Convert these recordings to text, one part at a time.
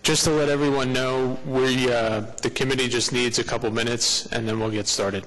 Just to let everyone know, the committee just needs a couple minutes, and then we'll get started.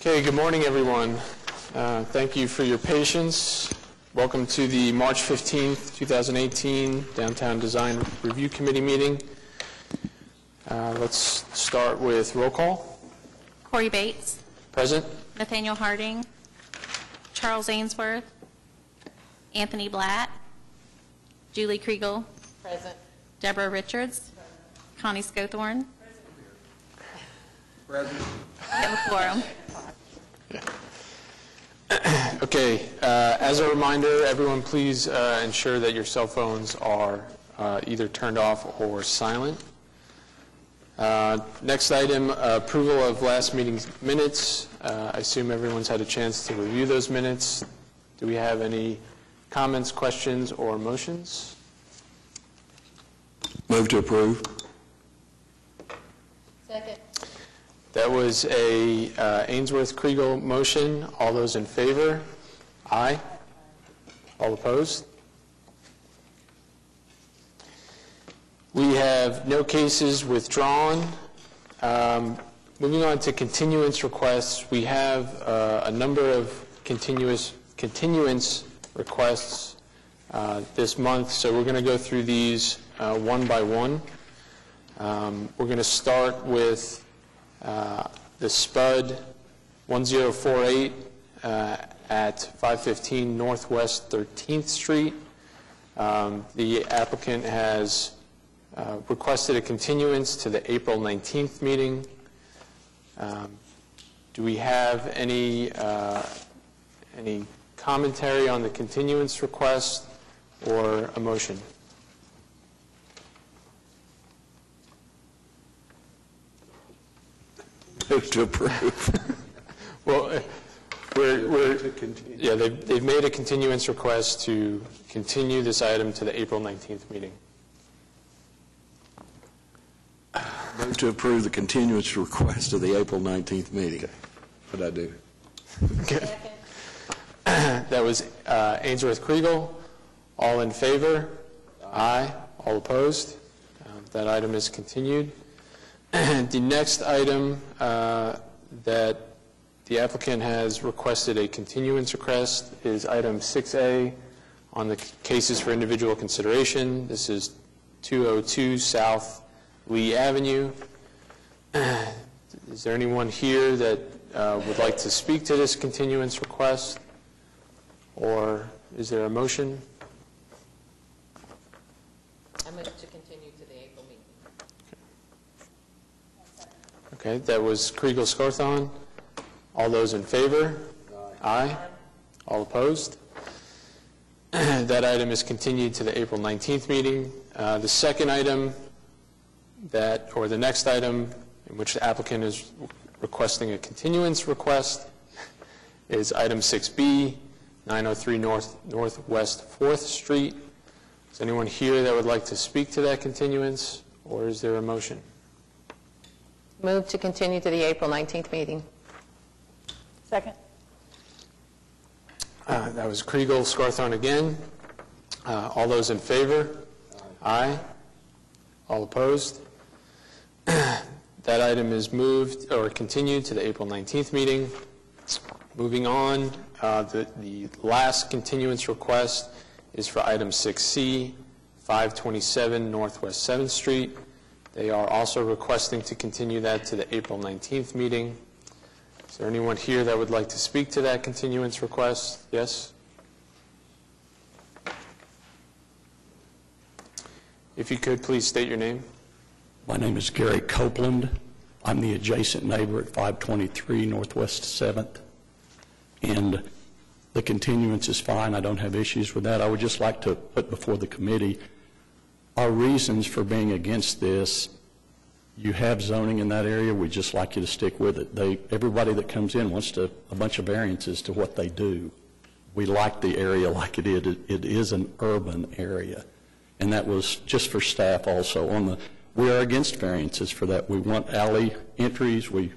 Okay, good morning, everyone. Thank you for your patience. Welcome to the March 15th, 2018 Downtown Design Review Committee meeting. Let's start with roll call. Corey Bates. Present. Nathaniel Harding. Charles Ainsworth. Anthony Blatt. Julie Kriegel. Present. Deborah Richards. Connie Scothorn. Present. We have a quorum. Okay, as a reminder, everyone please ensure that your cell phones are either turned off or silent. Next item, approval of last meeting's minutes. I assume everyone's had a chance to review those minutes. Do we have any comments, questions, or motions? Move to approve. Second. That was a Ainsworth-Kriegel motion. All those in favor? Aye. All opposed? We have no cases withdrawn. Moving on to continuance requests, we have a number of continuance requests this month, so we're going to go through these one by one. We're going to start with the SPUD 1048 at 515 Northwest 13th Street. The applicant has requested a continuance to the April 19th meeting. Do we have any commentary on the continuance request or a motion? Move to approve. Well, they've made a continuance request to continue this item to the April 19th meeting. Move to approve the continuance request of the April 19th meeting. Okay. What'd I do? Okay. That was Ainsworth-Kriegel. All in favor? Aye. All opposed? That item is continued. The next item that the applicant has requested a continuance request is item 6A on the cases for individual consideration. This is 202 South Lee Avenue. Is there anyone here that would like to speak to this continuance request? Or is there a motion? I move to continue to the April meeting. Okay, that was Kriegel Scarthon. All those in favor? Aye. All opposed? That item is continued to the April 19th meeting. The second item or the next item in which the applicant is requesting a continuance request is item 6B, 903 Northwest 4th Street. Is anyone here that would like to speak to that continuance, or is there a motion? Move to continue to the April 19th meeting. Second. That was Kriegel Scarthon again. All those in favor? Aye. All opposed? That item is moved or continued to the April 19th meeting. Moving on, the last continuance request is for item 6C, 527 Northwest 7th Street. They are also requesting to continue that to the April 19th meeting. Is there anyone here that would like to speak to that continuance request? Yes? If you could, please state your name. My name is Gary Copeland. I'm the adjacent neighbor at 523 Northwest 7th. And the continuance is fine. I don't have issues with that. I would just like to put before the committee our reasons for being against this. You have zoning in that area. We'd just like you to stick with it. Everybody that comes in wants a bunch of variances to what they do. We like the area like it is. It is an urban area. And that was just for staff also. We are against variances for that. We want alley entries. We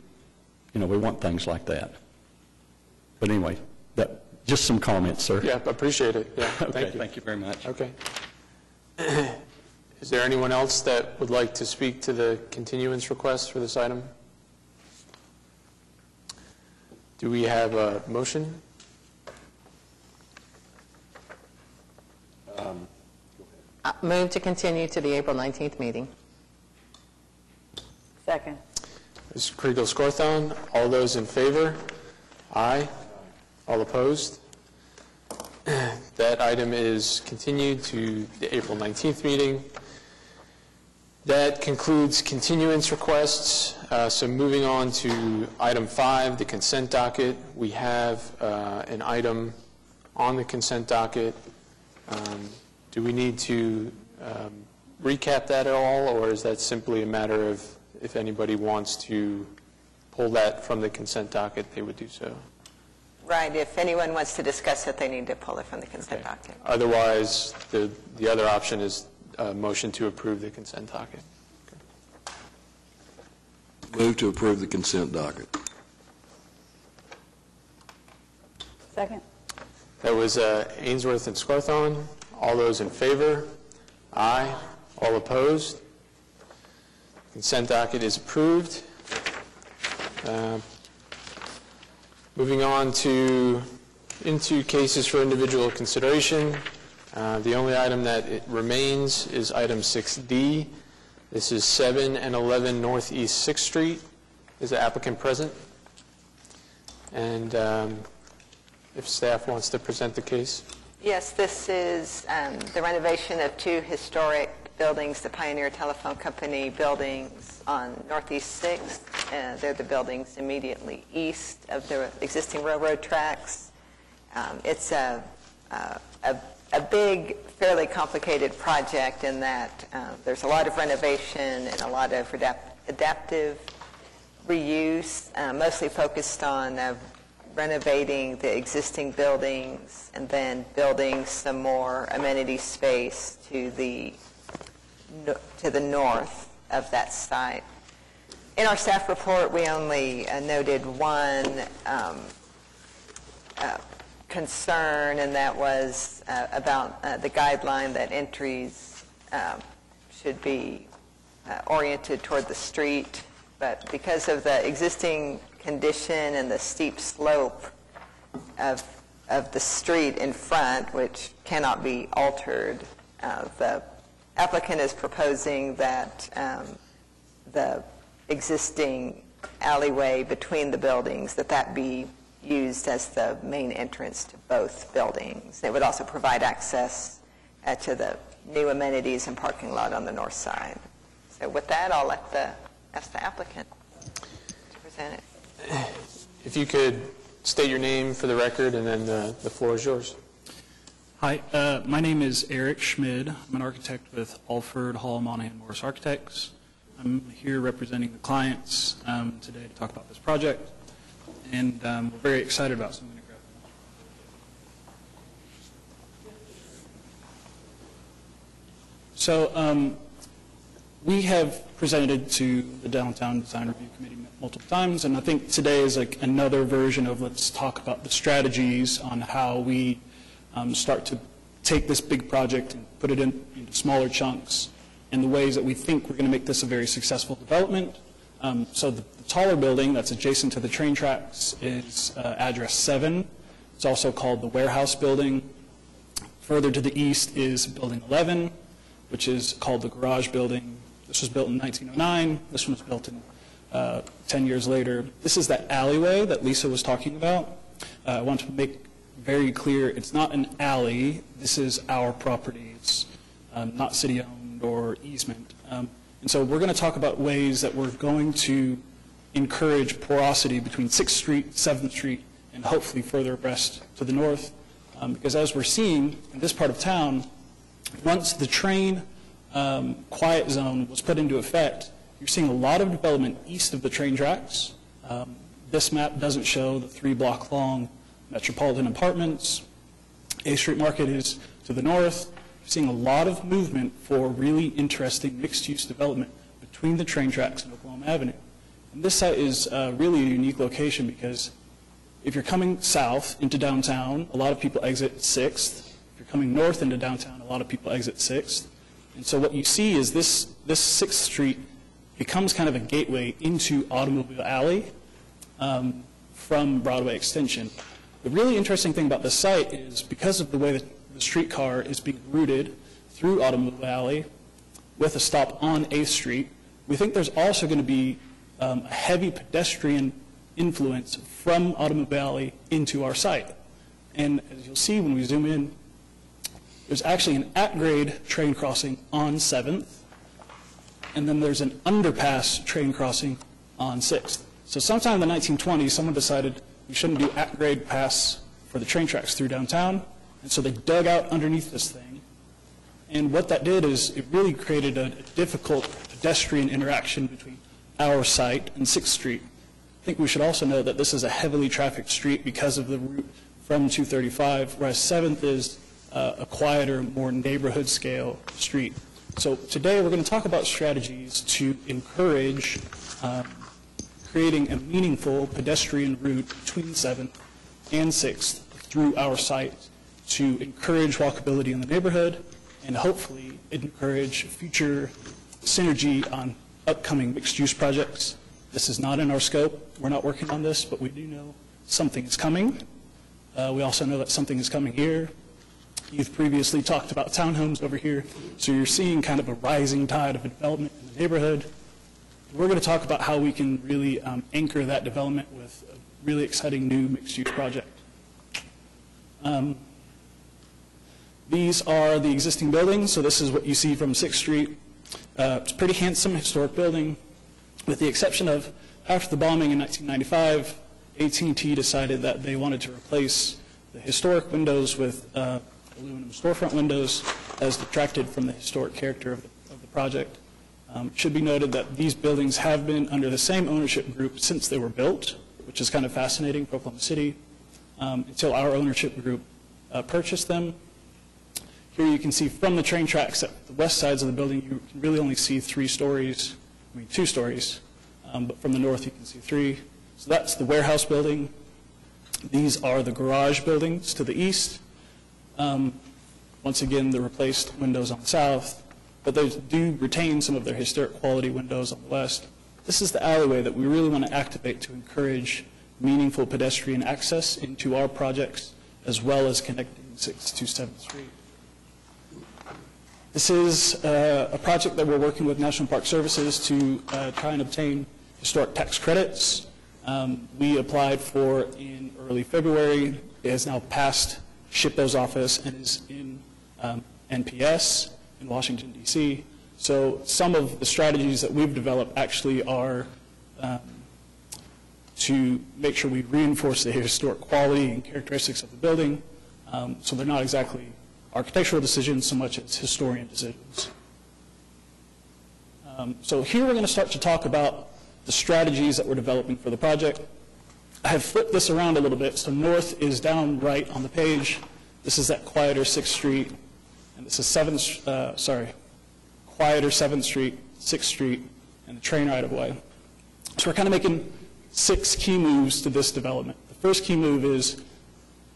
want things like that. But anyway, just some comments, sir. Yeah, appreciate it. Yeah, Okay, thank you very much. Okay. Is there anyone else that would like to speak to the continuance request for this item? Do we have a motion? Move to continue to the April 19th meeting. Second. Ms. Kriegel Scarthon, all those in favor? Aye. All opposed? That item is continued to the April 19th meeting. That concludes continuance requests. So moving on to item 5, the consent docket. We have an item on the consent docket. Do we need to recap that at all, or is that simply a matter of if anybody wants to pull that from the consent docket, they would do so? Right. If anyone wants to discuss it, they need to pull it from the consent docket. Otherwise, the other option is a motion to approve the consent docket. Okay. Move to approve the consent docket. Second. That was Ainsworth and Scarthon. All those in favor? Aye. All opposed? Consent docket is approved. Moving on into cases for individual consideration. The only item that remains is item 6D. This is 7 and 11 Northeast 6th Street. Is the applicant present? And if staff wants to present the case. Yes, this is the renovation of 2 historic buildings, the Pioneer Telephone Company buildings on Northeast 6th. They're the buildings immediately east of the existing railroad tracks. It's a big, fairly complicated project in that there's a lot of renovation and a lot of adaptive reuse, mostly focused on renovating the existing buildings and then building some more amenity space to the north of that site. In our staff report, we only noted one concern, and that was about the guideline that entries should be oriented toward the street. But because of the existing condition and the steep slope of the street in front, which cannot be altered, the applicant is proposing that the existing alleyway between the buildings, that be used as the main entrance to both buildings. It would also provide access to the new amenities and parking lot on the north side. So with that, I'll ask the applicant to present it. If you could state your name for the record, and then the floor is yours. Hi, my name is Eric Schmid. I'm an architect with Alford Hall Monahan Morris Architects. I'm here representing the clients today to talk about this project, and we're very excited about something. So we have presented to the Downtown Design Review Committee multiple times, and I think today is like another version of let's talk about the strategies on how we start to take this big project and put it into smaller chunks, and the ways that we think we're going to make this a very successful development. So the taller building that's adjacent to the train tracks is address 7. It's also called the warehouse building. Further to the east is building 11, which is called the garage building. This was built in 1909. This one was built in 10 years later. This is that alleyway that Lisa was talking about. I want to make very clear, it's not an alley. This is our property. It's not city-owned or easement. And so we're going to talk about ways that we're going to encourage porosity between 6th Street, 7th Street, and hopefully further abreast to the north. Because as we're seeing in this part of town, once the train quiet zone was put into effect, you're seeing a lot of development east of the train tracks. This map doesn't show the 3-block-long metropolitan apartments. A Street Market is to the north. You're seeing a lot of movement for really interesting mixed-use development between the train tracks and Oklahoma Avenue. And this site is really a unique location because if you're coming south into downtown, a lot of people exit 6th. If you're coming north into downtown, a lot of people exit 6th. And so what you see is this 6th Street becomes kind of a gateway into Automobile Alley from Broadway Extension. The really interesting thing about this site is because of the way that the streetcar is being routed through Automobile Alley with a stop on 8th Street, we think there's also going to be a heavy pedestrian influence from Automobile Alley into our site. And as you'll see when we zoom in, there's actually an at-grade train crossing on 7th, and then there's an underpass train crossing on 6th. So sometime in the 1920s, someone decided we shouldn't do at-grade pass for the train tracks through downtown, and so they dug out underneath this thing. And what that did is it really created a difficult pedestrian interaction between our site and 6th Street. I think we should also know that this is a heavily trafficked street because of the route from 235, whereas 7th is a quieter, more neighborhood scale street. So today we're going to talk about strategies to encourage creating a meaningful pedestrian route between 7th and 6th through our site to encourage walkability in the neighborhood and hopefully encourage future synergy on upcoming mixed-use projects. This is not in our scope. We're not working on this, but we do know something is coming. We also know that something is coming here. You've previously talked about townhomes over here, so you're seeing kind of a rising tide of development in the neighborhood. We're going to talk about how we can really anchor that development with a really exciting new mixed-use project. These are the existing buildings, so this is what you see from 6th Street. It's a pretty handsome historic building, with the exception of after the bombing in 1995, AT&T decided that they wanted to replace the historic windows with aluminum storefront windows as detracted from the historic character of the project. It should be noted that these buildings have been under the same ownership group since they were built, which is kind of fascinating for Oklahoma City, until our ownership group purchased them. Here you can see from the train tracks at the west sides of the building, you can really only see 2 stories, but from the north you can see 3. So that's the warehouse building. These are the garage buildings to the east. Once again, the replaced windows on the south, but they do retain some of their historic quality windows on the west. This is the alleyway that we really want to activate to encourage meaningful pedestrian access into our projects, as well as connecting 6th to 7th Street. This is a project that we're working with National Park Services to try and obtain historic tax credits. We applied for in early February. It has now passed SHPO's office and is in NPS in Washington, D.C. So some of the strategies that we've developed actually are to make sure we reinforce the historic quality and characteristics of the building. So they're not exactly architectural decisions so much as historian decisions. So here we're going to start to talk about the strategies that we're developing for the project. I have flipped this around a little bit. So north is down right on the page. This is that quieter 6th Street, and this is quieter 7th Street, 6th Street, and the train right-of-way. So we're kind of making 6 key moves to this development. The first key move is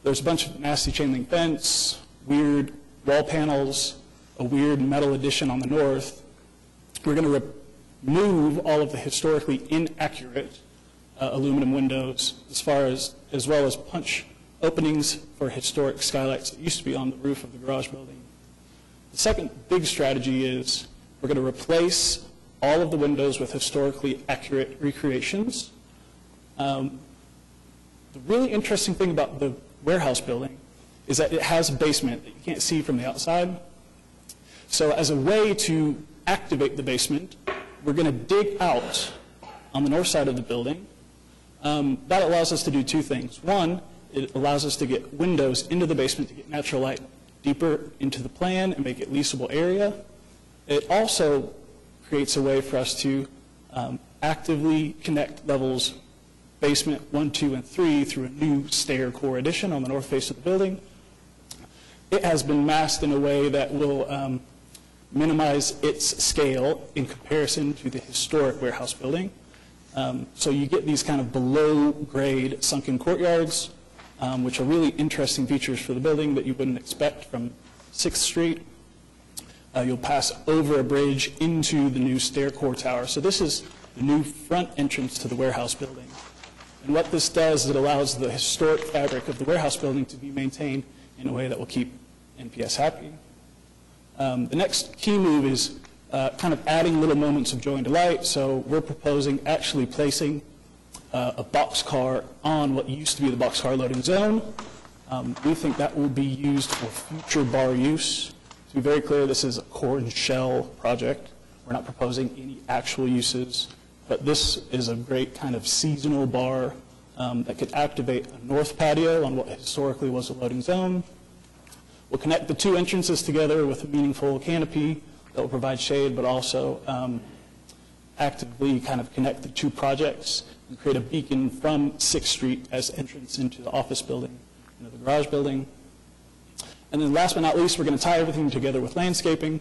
there's a bunch of nasty chain link fence, weird wall panels, a weird metal addition on the north. We're going to remove all of the historically inaccurate aluminum windows as well as punch openings for historic skylights that used to be on the roof of the garage building. The second big strategy is we're going to replace all of the windows with historically accurate recreations. The really interesting thing about the warehouse building is that it has a basement that you can't see from the outside. So as a way to activate the basement, we're going to dig out on the north side of the building. That allows us to do 2 things. One, it allows us to get windows into the basement to get natural light deeper into the plan and make it leasable area. It also creates a way for us to actively connect levels basement 1, 2, and 3 through a new stair core addition on the north face of the building. It has been masked in a way that will minimize its scale in comparison to the historic warehouse building. So you get these kind of below-grade sunken courtyards, which are really interesting features for the building that you wouldn't expect from 6th Street. You'll pass over a bridge into the new stair core tower. So this is the new front entrance to the warehouse building. And what this does is it allows the historic fabric of the warehouse building to be maintained in a way that will keep NPS happy. The next key move is kind of adding little moments of joy and delight. So we're proposing actually placing a boxcar on what used to be the boxcar loading zone. We think that will be used for future bar use. To be very clear, this is a core and shell project. We're not proposing any actual uses, but this is a great kind of seasonal bar that could activate a north patio on what historically was a loading zone. We'll connect the 2 entrances together with a meaningful canopy that will provide shade, but also actively kind of connect the 2 projects and create a beacon from 6th Street as entrance into the office building, into the garage building. And then last but not least, we're going to tie everything together with landscaping,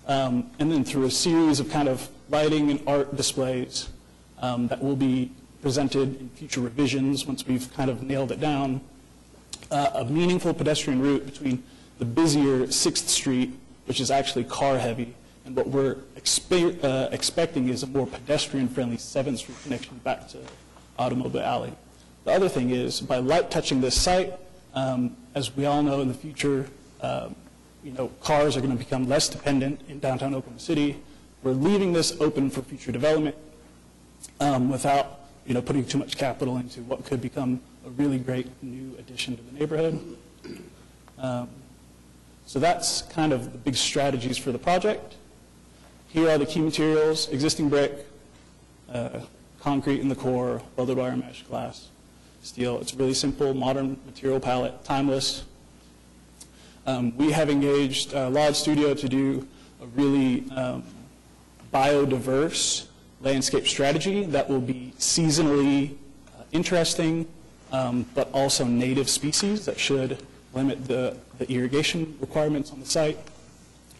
and then through a series of kind of lighting and art displays that will be presented in future revisions once we've kind of nailed it down, a meaningful pedestrian route between the busier 6th Street, which is actually car-heavy, and what we're expecting is a more pedestrian-friendly 7th Street connection back to Automobile Alley. The other thing is, by light touching this site, as we all know in the future, cars are going to become less dependent in downtown Oklahoma City. We're leaving this open for future development without putting too much capital into what could become a really great new addition to the neighborhood. So that's kind of the big strategies for the project. Here are the key materials: existing brick, concrete in the core, welded wire mesh, glass, steel. It's a really simple, modern material palette, timeless. We have engaged Lodge Studio to do a really biodiverse landscape strategy that will be seasonally interesting, but also native species that should limit the irrigation requirements on the site.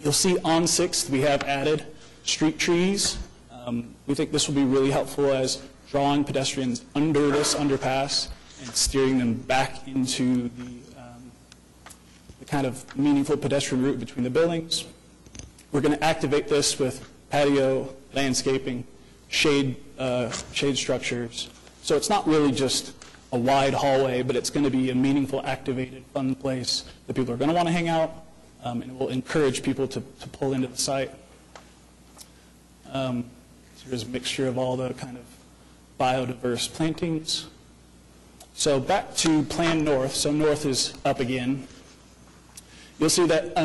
You'll see on 6th we have added street trees. We think this will be really helpful as drawing pedestrians under this underpass and steering them back into the kind of meaningful pedestrian route between the buildings. We're going to activate this with patio, landscaping, shade structures. So it's not really just a wide hallway, but it's going to be a meaningful, activated, fun place that people are going to want to hang out. and it will encourage people to pull into the site. So there's a mixture of all the kind of biodiverse plantings. So back to Plan North. So North is up again. You'll see that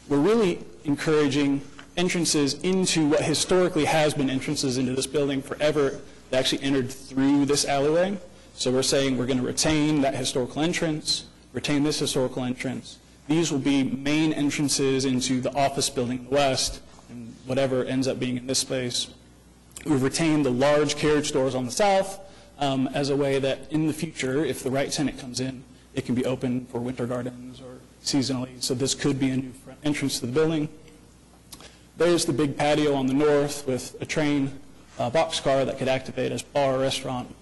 we're really encouraging entrances into what historically has been entrances into this building forever that actually entered through this alleyway. So we're saying we're going to retain that historical entrance, retain this historical entrance. These will be main entrances into the office building in the west, and whatever ends up being in this space. We've retained the large carriage doors on the south as a way that in the future, if the right tenant comes in, it can be open for winter gardens or seasonally. So this could be a new front entrance to the building. There's the big patio on the north with a train boxcar that could activate as bar or restaurant.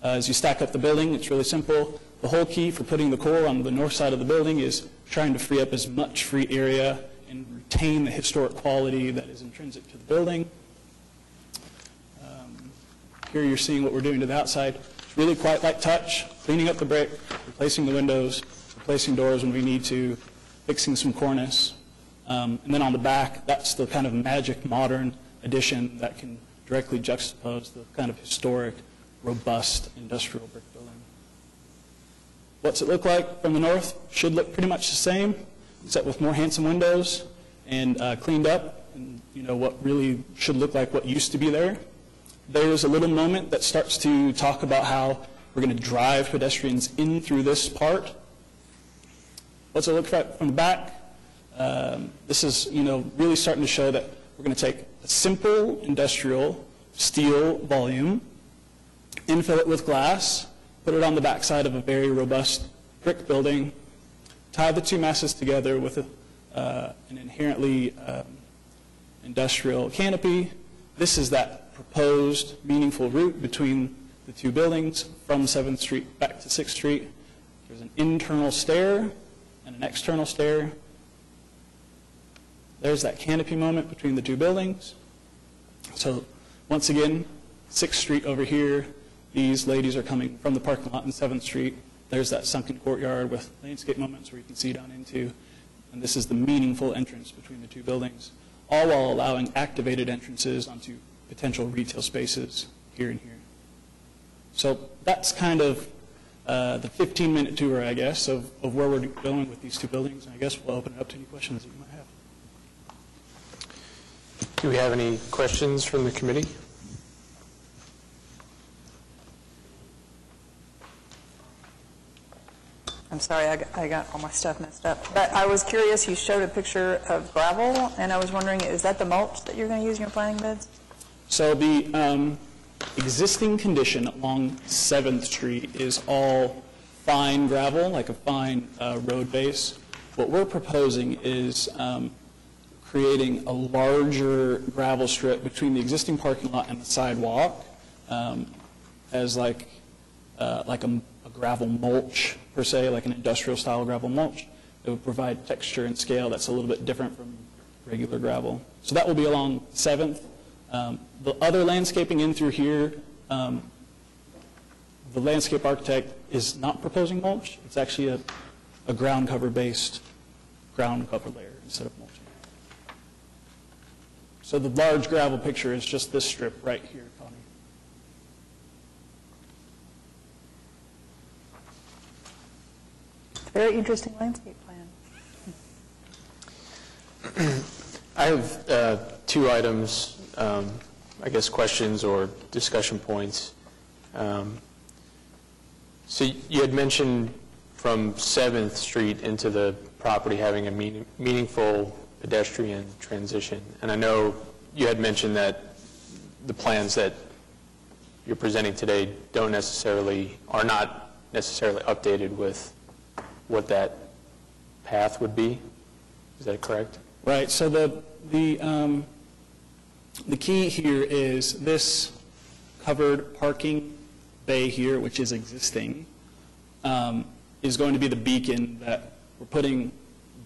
As you stack up the building, it's really simple. The whole key for putting the core on the north side of the building is trying to free up as much free area and retain the historic quality that is intrinsic to the building. Here you're seeing what we're doing to the outside. It's really quite light touch, cleaning up the brick, replacing the windows, replacing doors when we need to, fixing some cornice. And then on the back, that's the kind of magic modern addition that can directly juxtapose the kind of historic, robust industrial brick building. What's it look like from the north? Should look pretty much the same, except with more handsome windows and cleaned up, and what really should look like what used to be there. There's a little moment that starts to talk about how we're going to drive pedestrians in through this part. What's it look like from the back? This is, really starting to show that we're going to take a simple industrial steel volume, infill it with glass, put it on the backside of a very robust brick building, tie the two masses together with an inherently industrial canopy. This is that proposed meaningful route between the two buildings from 7th Street back to 6th Street. There's an internal stair and an external stair. There's that canopy moment between the two buildings. So once again, 6th Street over here, these ladies are coming from the parking lot in 7th Street. There's that sunken courtyard with landscape moments where you can see down into, and this is the meaningful entrance between the two buildings, all while allowing activated entrances onto potential retail spaces here and here. So that's kind of the 15-minute tour, I guess, of where we're going with these two buildings. And I guess we'll open it up to any questions that you might have. Do we have any questions from the committee? I'm sorry, I got all my stuff messed up. But I was curious, you showed a picture of gravel, and I was wondering, is that the mulch that you're going to use in your planting beds? So the existing condition along 7th Street is all fine gravel, like a fine road base. What we're proposing is creating a larger gravel strip between the existing parking lot and the sidewalk as like a gravel mulch, per se, like an industrial-style gravel mulch. It would provide texture and scale that's a little bit different from regular gravel. So that will be along 7th. The other landscaping in through here, the landscape architect is not proposing mulch. It's actually a ground cover-based ground cover layer instead of mulching. So the large gravel picture is just this strip right here, Connie. Very interesting landscape plan. I have two items, I guess questions or discussion points. So you had mentioned from 7th Street into the property having a meaningful pedestrian transition. And I know you had mentioned that the plans that you're presenting today are not necessarily updated with what that path would be. Is that correct? Right. So the key here is this covered parking bay here, which is existing, is going to be the beacon that we're putting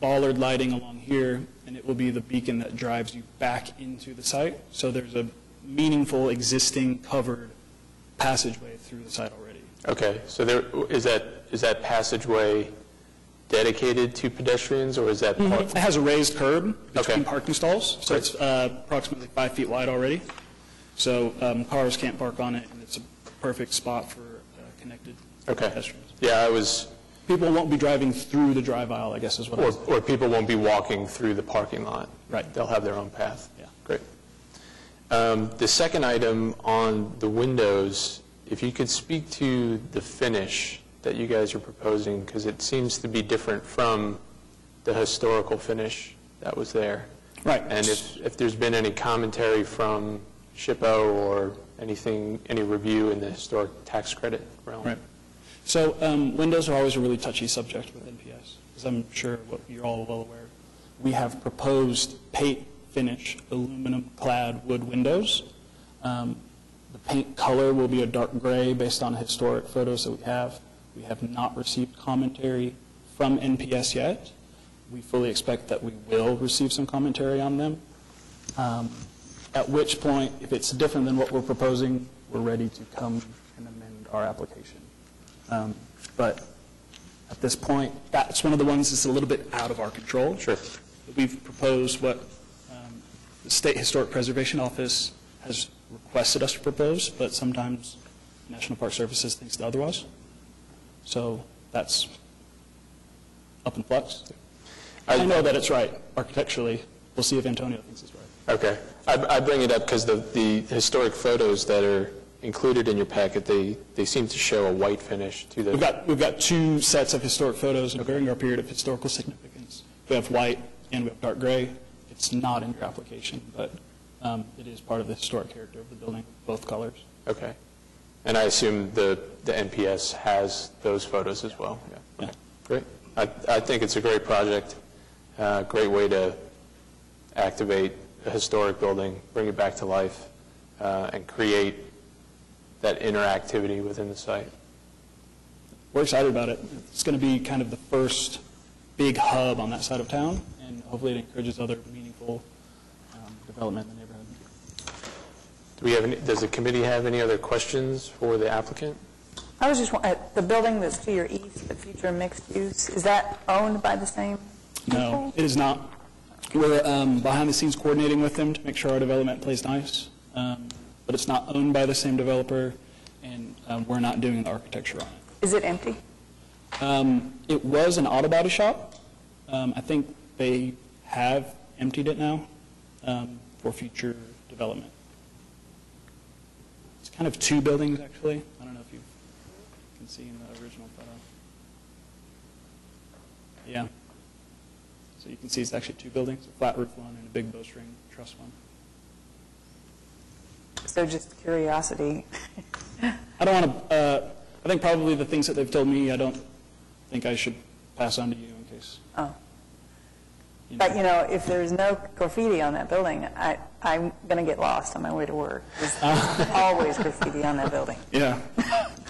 bollard lighting along here, and it will be the beacon that drives you back into the site. So there's a meaningful existing covered passageway through the site already. Okay. So there is that passageway dedicated to pedestrians, or is that part? It has a raised curb between Okay. parking stalls, so it's approximately 5 feet wide already. So cars can't park on it, and it's a perfect spot for connected Okay. pedestrians. Yeah, I was, People won't be driving through the drive aisle, I guess is what I was. or people won't be walking through the parking lot. Right. They'll have their own path. Yeah. Great. The second item on the windows, if you could speak to the finish that you guys are proposing, because it seems to be different from the historical finish that was there. Right. And if there's been any commentary from SHPO or anything, any review in the historic tax credit realm. Right. So windows are always a really touchy subject with NPS, as I'm sure what you're all well aware. We have proposed paint finish aluminum-clad wood windows. The paint color will be a dark gray based on historic photos that we have. We have not received commentary from NPS yet. We fully expect that we will receive some commentary on them. At which point, if it's different than what we're proposing, we're ready to come and amend our application. But at this point, that's one of the ones that's a little bit out of our control. Sure. We've proposed what the State Historic Preservation Office has requested us to propose, but sometimes National Park Services thinks otherwise. So that's up in flux. I know that it's right architecturally. We'll see if Antonio thinks it's right. Okay. I bring it up because the historic photos that are included in your packet, they seem to show a white finish to the... We've got two sets of historic photos during our period of historical significance. We have white and we have dark gray. It's not in your application, but it is part of the historic character of the building, both colors. Okay. And I assume the NPS has those photos as well? Yeah. Okay. Great. I think it's a great project, great way to activate a historic building, bring it back to life, and create that interactivity within the site. We're excited about it. It's going to be kind of the first big hub on that side of town, and hopefully it encourages other meaningful development in the neighborhood. Does the committee have any other questions for the applicant? I was just, the building that's to your east, the future mixed use, is that owned by the same people? No, it is not. We're behind the scenes coordinating with them to make sure our development plays nice, but it's not owned by the same developer, and we're not doing the architecture on it. Is it empty? It was an auto body shop. I think they have emptied it now for future development. It's kind of two buildings, actually. I don't know if you can see in the original photo. Yeah. So you can see it's actually two buildings, a flat roof one and a big bowstring truss one. So just curiosity. I don't want to, I think probably the things that they've told me, I don't think I should pass on to you in case. Oh. But, you know, if there's no graffiti on that building, I'm going to get lost on my way to work. There's always graffiti on that building. Yeah.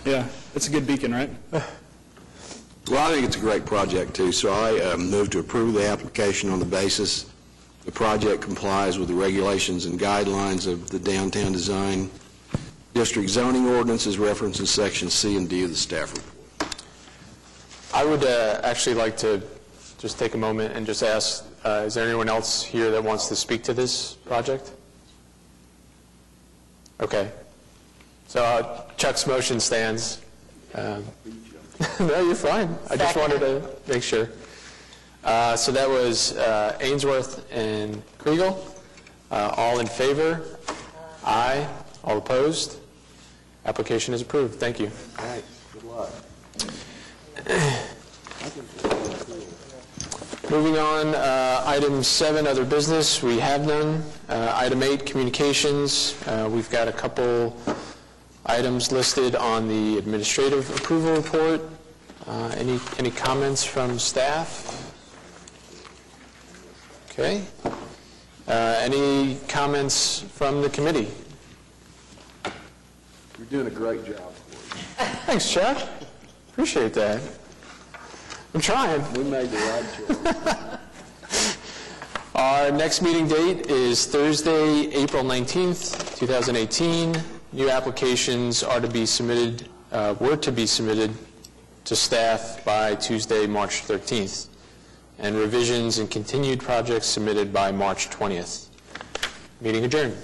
Yeah. It's a good beacon, right? Well, I think it's a great project, too, so I move to approve the application on the basis the project complies with the regulations and guidelines of the Downtown Design District zoning ordinance as referenced in Section C and D of the staff report. I would actually like to just take a moment and just ask, is there anyone else here that wants to speak to this project? Okay. So Chuck's motion stands. No, you're fine. I just wanted to make sure. So that was Ainsworth and Kriegel. All in favor? Aye. All opposed? Application is approved. Thank you. All right, good luck. Moving on, item 7, other business, we have none. Item 8, communications, we've got a couple items listed on the administrative approval report. Any comments from staff? Okay. Any comments from the committee? You're doing a great job. Thanks, Chuck. Appreciate that. I'm trying. We made the right choice. Our next meeting date is Thursday, April 19th, 2018. New applications are to be submitted, were to be submitted to staff by Tuesday, March 13th, and revisions and continued projects submitted by March 20th. Meeting adjourned.